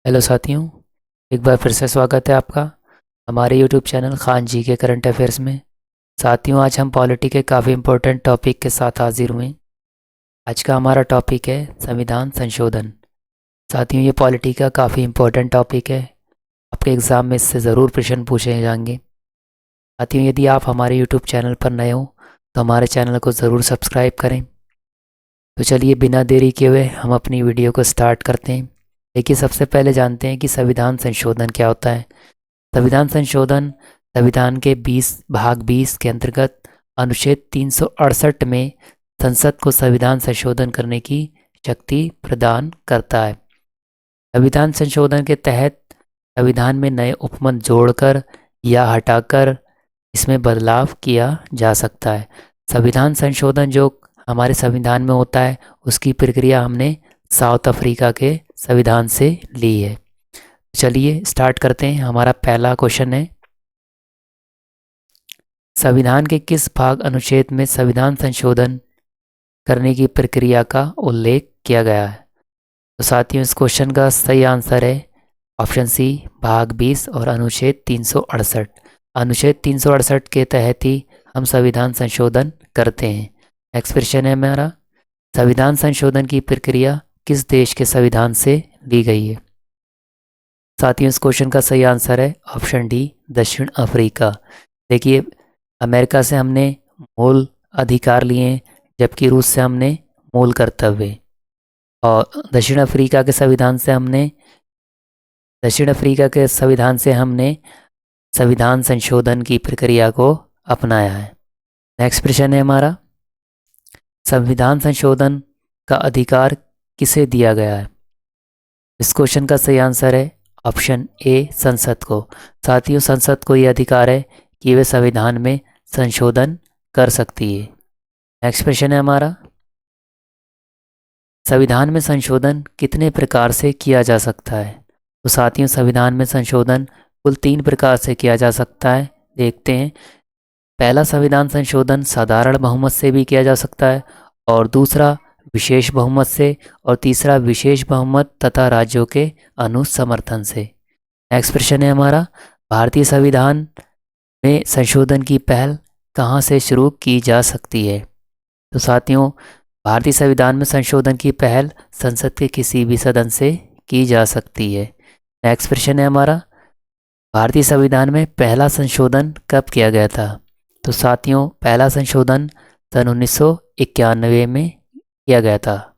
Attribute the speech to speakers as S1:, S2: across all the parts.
S1: Hello साथियों। एक बार फिर से स्वागत है आपका हमारे यूट्यूब चैनल खान जी के करंट अफेयर्स में। साथियों, आज हम पॉलिटी के काफ़ी इम्पोर्टेंट टॉपिक के साथ हाजिर हुए। आज का हमारा टॉपिक है संविधान संशोधन। साथियों, ये पॉलिटी का काफ़ी इम्पोर्टेंट टॉपिक है। आपके एग्ज़ाम में इससे ज़रूर प्रश्न पूछे जाएंगे। साथियों, यदि आप हमारे यूट्यूब चैनल पर नए हो तो हमारे चैनल को ज़रूर सब्सक्राइब करें। तो चलिए बिना देरी किए हुए हम अपनी वीडियो को स्टार्ट करते हैं। देखिए, सबसे पहले जानते हैं कि संविधान संशोधन क्या होता है। संविधान संशोधन संविधान के 20 भाग 20 के अंतर्गत अनुच्छेद 368 में संसद को संविधान संशोधन करने की शक्ति प्रदान करता है। संविधान संशोधन के तहत संविधान में नए उपमत जोड़कर या हटाकर इसमें बदलाव किया जा सकता है। संविधान संशोधन जो हमारे संविधान में होता है उसकी प्रक्रिया हमने साउथ अफ्रीका के संविधान से ली है। चलिए स्टार्ट करते हैं। हमारा पहला क्वेश्चन है, संविधान के किस भाग अनुच्छेद में संविधान संशोधन करने की प्रक्रिया का उल्लेख किया गया है। तो साथियों, इस क्वेश्चन का सही आंसर है ऑप्शन सी, भाग 20 और अनुच्छेद 368। अनुच्छेद 368 के तहत ही हम संविधान संशोधन करते हैं। नेक्स्ट क्वेश्चन है हमारा, संविधान संशोधन की प्रक्रिया किस देश के संविधान से ली गई है। साथियों, इस क्वेश्चन का सही आंसर है ऑप्शन डी, दक्षिण अफ्रीका। देखिए, अमेरिका से हमने मूल अधिकार लिए जबकि रूस से हमने मूल कर्तव्य, और दक्षिण अफ्रीका के संविधान से हमने संविधान संशोधन की प्रक्रिया को अपनाया है। नेक्स्ट प्रश्न है हमारा, संविधान संशोधन का अधिकार किसे दिया गया है। इस क्वेश्चन का सही आंसर है ऑप्शन ए, संसद को। साथियों, संसद को यह अधिकार है कि वे संविधान में संशोधन कर सकती है। नेक्स्ट प्रश्न है हमारा, संविधान में संशोधन कितने प्रकार से किया जा सकता है। तो साथियों, संविधान में संशोधन कुल 3 प्रकार से किया जा सकता है। देखते हैं। पहला संविधान संशोधन साधारण बहुमत से भी किया जा सकता है, और दूसरा विशेष बहुमत से, और तीसरा विशेष बहुमत तथा राज्यों के अनुसमर्थन से। नेक्स्ट प्रश्न है हमारा, भारतीय संविधान में संशोधन की पहल कहाँ से शुरू की जा सकती है। तो साथियों, भारतीय संविधान में संशोधन की पहल संसद के किसी भी सदन से की जा सकती है। नेक्स्ट प्रश्न है हमारा, भारतीय संविधान में पहला संशोधन कब किया गया था। तो साथियों, पहला संशोधन सन 1991 में किया गया था।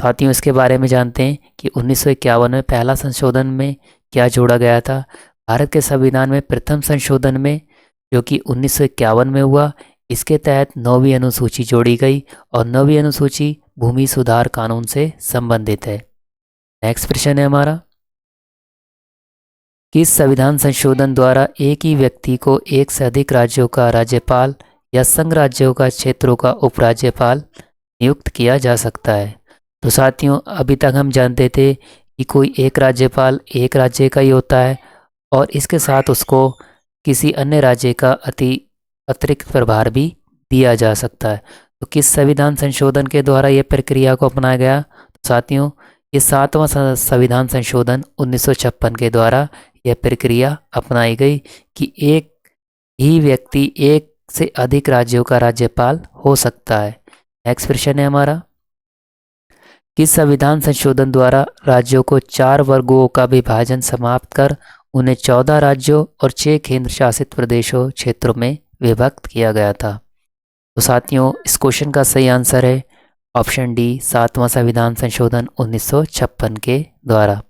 S1: साथियों, इसके बारे में जानते हैं कि 1951 में पहला संशोधन में क्या जोड़ा गया था। भारत के संविधान में प्रथम संशोधन में, जो कि 1951 में हुआ, इसके तहत 9वीं अनुसूची जोड़ी गई, और 9वीं अनुसूची भूमि सुधार कानून से संबंधित है। नेक्स्ट प्रश्न है हमारा, किस संविधान संशोधन द्वारा एक ही व्यक्ति को एक से अधिक राज्यों का राज्यपाल या संघ राज्यों का क्षेत्रों का उपराज्यपाल नियुक्त किया जा सकता है। तो साथियों, अभी तक हम जानते थे कि कोई एक राज्यपाल एक राज्य का ही होता है, और इसके साथ उसको किसी अन्य राज्य का अतिरिक्त प्रभार भी दिया जा सकता है। तो किस संविधान संशोधन के द्वारा यह प्रक्रिया को अपनाया गया। तो साथियों, ये 7वां संविधान संशोधन 1956 के द्वारा यह प्रक्रिया अपनाई गई कि एक ही व्यक्ति एक से अधिक राज्यों का राज्यपाल हो सकता है। नेक्स्ट प्रश्न है हमारा, किस संविधान संशोधन द्वारा राज्यों को 4 वर्गों का विभाजन समाप्त कर उन्हें 14 राज्यों और 6 केंद्र शासित प्रदेशों क्षेत्रों में विभक्त किया गया था। तो साथियों, इस क्वेश्चन का सही आंसर है ऑप्शन डी, 7वां संविधान संशोधन 1956 के द्वारा।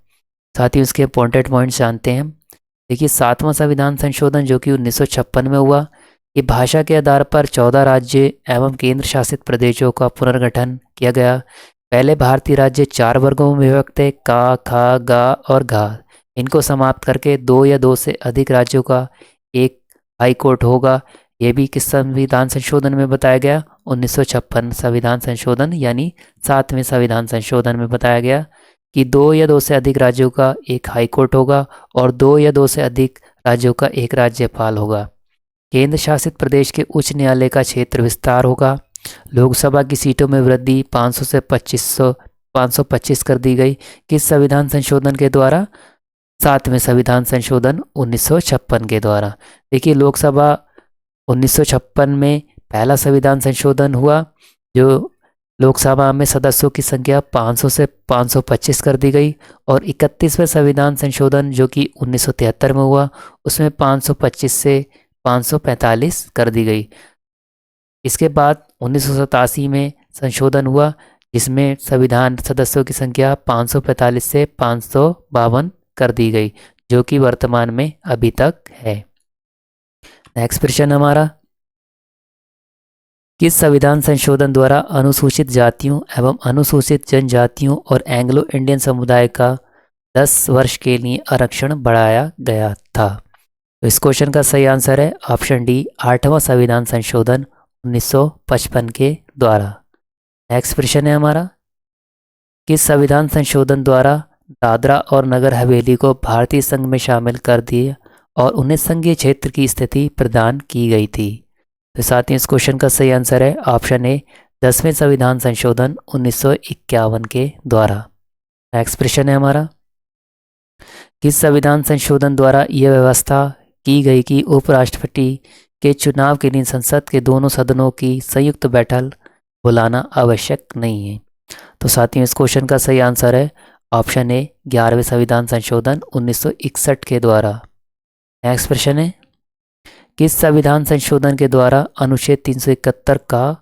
S1: साथियों, इसके इंपॉर्टेंट पॉइंट्स जानते हैं। देखिए, 7वां संविधान संशोधन जो कि 1956 में हुआ, ये भाषा के आधार पर 14 राज्य एवं केंद्र शासित प्रदेशों का पुनर्गठन किया गया। पहले भारतीय राज्य 4 वर्गों में विभक्त थे, का, खा, गा और घा। इनको समाप्त करके 2 या 2 से अधिक राज्यों का एक हाई कोर्ट होगा। ये भी किस संविधान संशोधन में बताया गया, 1956 संविधान संशोधन यानी 7वें संविधान संशोधन में बताया गया कि 2 या 2 से अधिक राज्यों का एक हाई कोर्ट होगा, और 2 या 2 से अधिक राज्यों का एक राज्यपाल होगा। केंद्र शासित प्रदेश के उच्च न्यायालय का क्षेत्र विस्तार होगा। लोकसभा की सीटों में वृद्धि 500 से 2500 525 कर दी गई। किस संविधान संशोधन के द्वारा? 7वें संविधान संशोधन 1956 के द्वारा। देखिए, लोकसभा 1956 में पहला संविधान संशोधन हुआ, जो लोकसभा में सदस्यों की संख्या 500 से 525 कर दी गई, और 31वें संविधान संशोधन जो कि 1973 में हुआ, उसमें 525 से 545 कर दी गई। इसके बाद 1987 में संशोधन हुआ, जिसमें संविधान सदस्यों की संख्या 545 से 552 कर दी गई, जो कि वर्तमान में अभी तक है। नेक्स्ट प्रश्न हमारा, किस संविधान संशोधन द्वारा अनुसूचित जातियों एवं अनुसूचित जनजातियों और एंग्लो इंडियन समुदाय का 10 वर्ष के लिए आरक्षण बढ़ाया गया था? तो इस क्वेश्चन का सही आंसर है ऑप्शन डी, 8वां संविधान संशोधन 1955 के द्वारा। नेक्स्ट प्रश्न है हमारा, किस संविधान संशोधन द्वारा दादरा और नगर हवेली को भारतीय संघ में शामिल कर दिया और उन्हें संघीय क्षेत्र की स्थिति प्रदान की गई थी? तो साथ ही इस क्वेश्चन का सही आंसर है ऑप्शन ए, 10वें संविधान संशोधन 1951 के द्वारा। नेक्स्ट प्रश्न है हमारा, किस संविधान संशोधन द्वारा यह व्यवस्था की गई कि उपराष्ट्रपति के चुनाव के लिए संसद के दोनों सदनों की संयुक्त बैठक बुलाना आवश्यक नहीं है? तो साथियों, इस क्वेश्चन का सही आंसर है ऑप्शन ए, 11वें संविधान संशोधन 1961 के द्वारा। नेक्स्ट प्रश्न है, किस संविधान संशोधन के द्वारा अनुच्छेद 371 का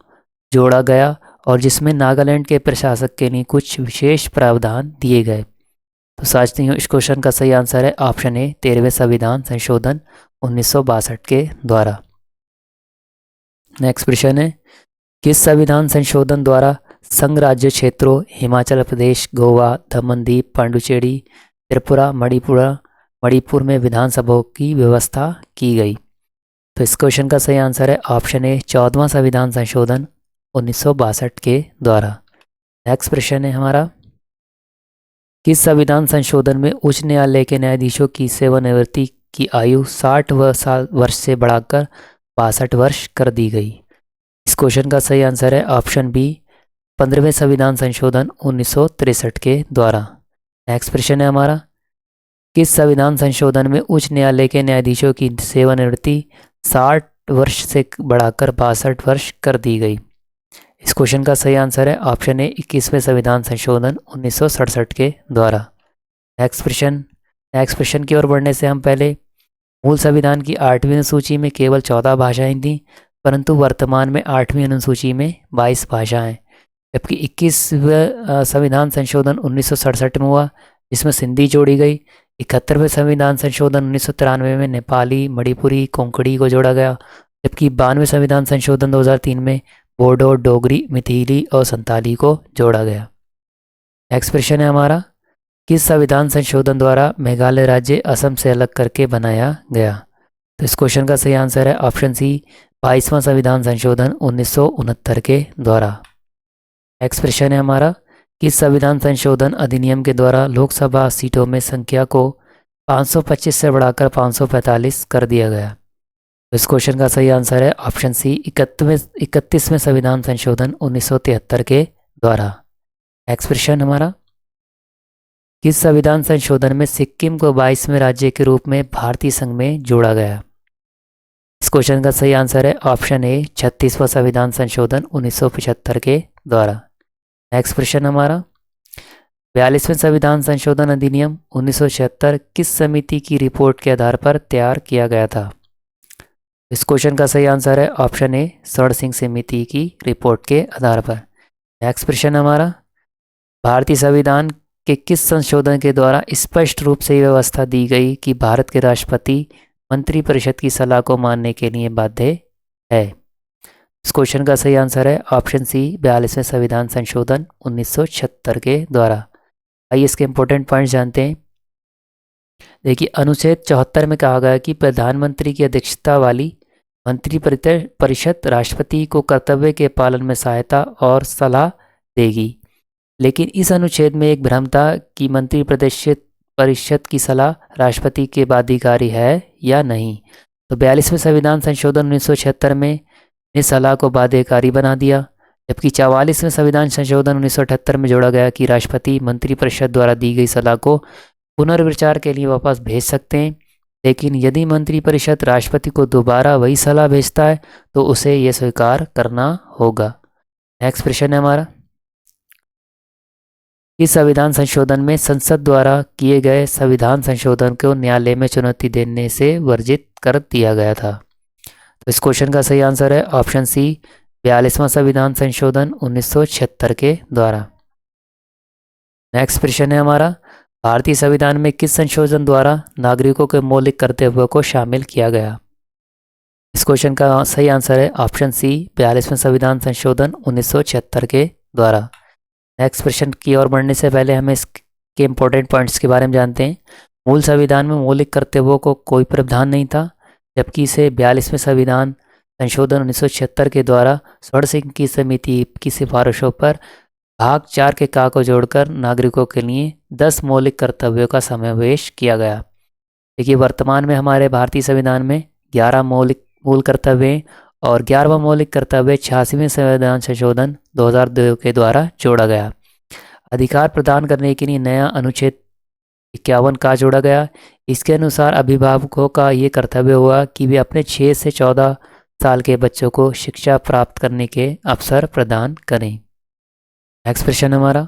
S1: जोड़ा गया और जिसमें नागालैंड के प्रशासक के लिए कुछ विशेष प्रावधान दिए गए? तो साथियों, इस क्वेश्चन का सही आंसर है ऑप्शन ए, 13वें संविधान संशोधन 1962 के द्वारा। नेक्स्ट प्रश्न है, किस संविधान संशोधन द्वारा संघ राज्य क्षेत्रों हिमाचल प्रदेश, गोवा, दमन दीव, पांडुचेरी, त्रिपुरा, मणिपुर में विधानसभाओं की व्यवस्था की गई? तो इस क्वेश्चन का सही आंसर है ऑप्शन ए, 14वां संविधान संशोधन 1962 के द्वारा। नेक्स्ट प्रश्न है हमारा, किस संविधान संशोधन में उच्च न्यायालय के न्यायाधीशों की सेवानिवृत्ति की आयु 60 वर्ष से बढ़ाकर 62 वर्ष कर दी गई? इस क्वेश्चन का सही आंसर है ऑप्शन बी, 15वें संविधान संशोधन 1963 के द्वारा। नेक्स्ट प्रश्न है हमारा, किस संविधान संशोधन में उच्च न्यायालय के न्यायाधीशों की सेवानिवृत्ति 60 वर्ष से बढ़ाकर 62 वर्ष कर दी गई? इस क्वेश्चन का सही आंसर है ऑप्शन ए, 21वें संविधान संशोधन 1967 के द्वारा। नेक्स्ट प्रश्न की ओर बढ़ने से हम पहले, मूल संविधान की 8वीं अनुसूची में केवल 14 भाषाएं थीं, परंतु वर्तमान में 8वीं अनुसूची में 22 भाषाएं, जबकि 21वें संविधान संशोधन 1967 में हुआ, जिसमें सिंधी जोड़ी गई। 71वें संविधान संशोधन 1993 में नेपाली, मणिपुरी, कोंकणी को जोड़ा गया, जबकि 92वें संविधान संशोधन 2003 में बोडो, डोगरी, मिथिली और संताली को जोड़ा गया। नेक्स्ट प्रश्न है हमारा, किस संविधान संशोधन द्वारा मेघालय राज्य असम से अलग करके बनाया गया? तो इस क्वेश्चन का सही आंसर है ऑप्शन सी, 22वां संविधान संशोधन 1969 के द्वारा। नेक्स्ट प्रश्न है हमारा, किस संविधान संशोधन अधिनियम के द्वारा लोकसभा सीटों में संख्या को 525 से बढ़ाकर 545 कर दिया गया? तो इस क्वेश्चन का सही आंसर है ऑप्शन सी, 31वें संविधान संशोधन 1973 के द्वारा। नेक्स्ट प्रश्न हमारा, किस संविधान संशोधन में सिक्किम को 22वें राज्य के रूप में भारतीय संघ में जोड़ा गया? इस क्वेश्चन का सही आंसर है ऑप्शन ए, 36वां संविधान संशोधन 1975 के द्वारा। नेक्स्ट प्रश्न हमारा, 42वें संविधान संशोधन अधिनियम 1976 किस समिति की रिपोर्ट के आधार पर तैयार किया गया था? इस क्वेश्चन का सही आंसर है ऑप्शन ए, स्वर्ण सिंह समिति की रिपोर्ट के आधार पर। नेक्स्ट प्रश्न हमारा, भारतीय संविधान के किस संशोधन के द्वारा स्पष्ट रूप से व्यवस्था दी गई कि भारत के राष्ट्रपति मंत्रिपरिषद की सलाह को मानने के लिए बाध्य है? इस क्वेश्चन का सही आंसर है ऑप्शन सी, 42वें संविधान संशोधन 1976 के द्वारा। आइए इसके इंपॉर्टेंट पॉइंट्स जानते हैं। देखिए, अनुच्छेद 74 में कहा गया कि प्रधानमंत्री की अध्यक्षता वाली मंत्रिपरिषद राष्ट्रपति को कर्तव्य के पालन में सहायता और सलाह देगी, लेकिन इस अनुच्छेद में एक भ्रम था कि मंत्रिपरिषद की सलाह राष्ट्रपति के बाध्यकारी है या नहीं। तो 42वें संविधान संशोधन 1976 में ने सलाह को बाध्यकारी बना दिया, जबकि 44वें संविधान संशोधन 1978 में जोड़ा गया कि राष्ट्रपति मंत्रिपरिषद द्वारा दी गई सलाह को पुनर्विचार के लिए वापस भेज सकते हैं, लेकिन यदि मंत्रिपरिषद राष्ट्रपति को दोबारा वही सलाह भेजता है तो उसे यह स्वीकार करना होगा। नेक्स्ट प्रश्न है हमारा, इस संविधान संशोधन में संसद द्वारा किए गए संविधान संशोधन को न्यायालय में चुनौती देने से वर्जित कर दिया गया था। तो इस क्वेश्चन का सही आंसर है ऑप्शन सी, 42वां संविधान संशोधन 1976 के द्वारा। नेक्स्ट प्रश्न है हमारा, भारतीय संविधान में किस संशोधन द्वारा नागरिकों के मौलिक कर्तव्यों को शामिल किया गया? इस क्वेश्चन का सही आंसर है ऑप्शन सी, 42वां संविधान संशोधन 1976 के द्वारा। नेक्स्ट प्रश्न की ओर बढ़ने से पहले हमें इसके इम्पोर्टेंट पॉइंट्स के बारे में जानते हैं। मूल संविधान में मौलिक कर्तव्यों को कोई प्रावधान नहीं था, जबकि इसे 42वें संविधान संशोधन 1976 के द्वारा स्वर्ण सिंह की समिति की सिफारिशों पर भाग 4 के का को जोड़कर नागरिकों के लिए 10 मौलिक कर्तव्यों का समावेश किया गया। देखिए, वर्तमान में हमारे भारतीय संविधान में 11 मूल कर्तव्य और 11वां मौलिक कर्तव्य 86वें संविधान संशोधन 2002 के द्वारा जोड़ा गया। अधिकार प्रदान करने के लिए नया अनुच्छेद 51 का जोड़ा गया। इसके अनुसार अभिभावकों का ये कर्तव्य हुआ कि वे अपने 6 से 14 साल के बच्चों को शिक्षा प्राप्त करने के अवसर प्रदान करें। नेक्स्ट प्रश्न हमारा,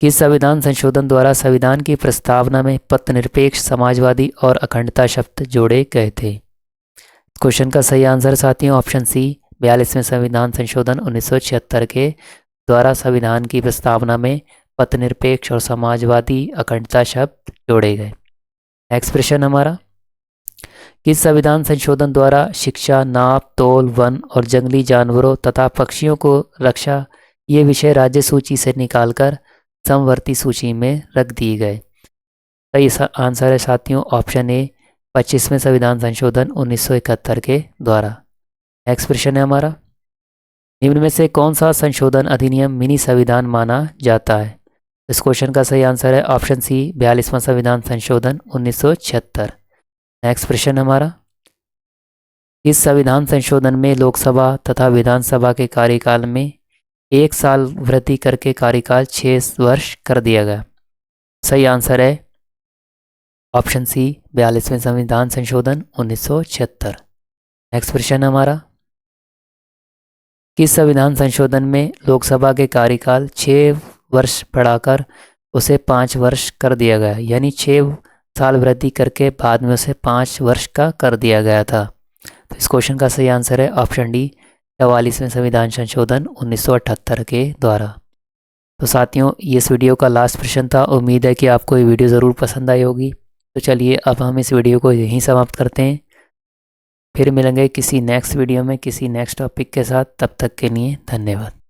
S1: किस संविधान संशोधन द्वारा संविधान की प्रस्तावना में पथनिरपेक्ष, समाजवादी और अखंडता शब्द जोड़े गए थे? क्वेश्चन का सही आंसर साथियों ऑप्शन सी, 42वें संविधान संशोधन 1976 के द्वारा संविधान की प्रस्तावना में पथनिरपेक्ष और समाजवादी अखंडता शब्द जोड़े गए। नेक्स्ट प्रश्न हमारा, किस संविधान संशोधन द्वारा शिक्षा, नाप तोल, वन और जंगली जानवरों तथा पक्षियों को रक्षा ये विषय राज्य सूची से निकालकर समवर्ती सूची में रख दिए गए? सही आंसर है साथियों ऑप्शन ए, 25वें संविधान संशोधन 1971 के द्वारा। नेक्स्ट प्रश्न है हमारा, निम्न में से कौन सा संशोधन अधिनियम मिनी संविधान माना जाता है? इस क्वेश्चन का सही आंसर है ऑप्शन सी, 42वां संविधान संशोधन 1976। नेक्स्ट प्रश्न हमारा, इस संविधान संशोधन में लोकसभा तथा विधानसभा के कार्यकाल में 1 साल वृद्धि करके कार्यकाल 6 वर्ष कर दिया गया। सही आंसर है ऑप्शन सी, 42वें संविधान संशोधन 1976। नेक्स्ट प्रश्न हमारा, किस संविधान संशोधन में लोकसभा के कार्यकाल 6 वर्ष बढ़ाकर उसे 5 वर्ष कर दिया गया, यानी 6 साल वृद्धि करके बाद में उसे 5 वर्ष का कर दिया गया था? तो इस क्वेश्चन का सही आंसर है ऑप्शन डी, 44वें संविधान संशोधन 1978 के द्वारा। तो साथियों, ये इस वीडियो का लास्ट प्रश्न था। उम्मीद है कि आपको ये वीडियो ज़रूर पसंद आई होगी। तो चलिए अब हम इस वीडियो को यहीं समाप्त करते हैं, फिर मिलेंगे किसी नेक्स्ट वीडियो में किसी नेक्स्ट टॉपिक के साथ। तब तक के लिए धन्यवाद।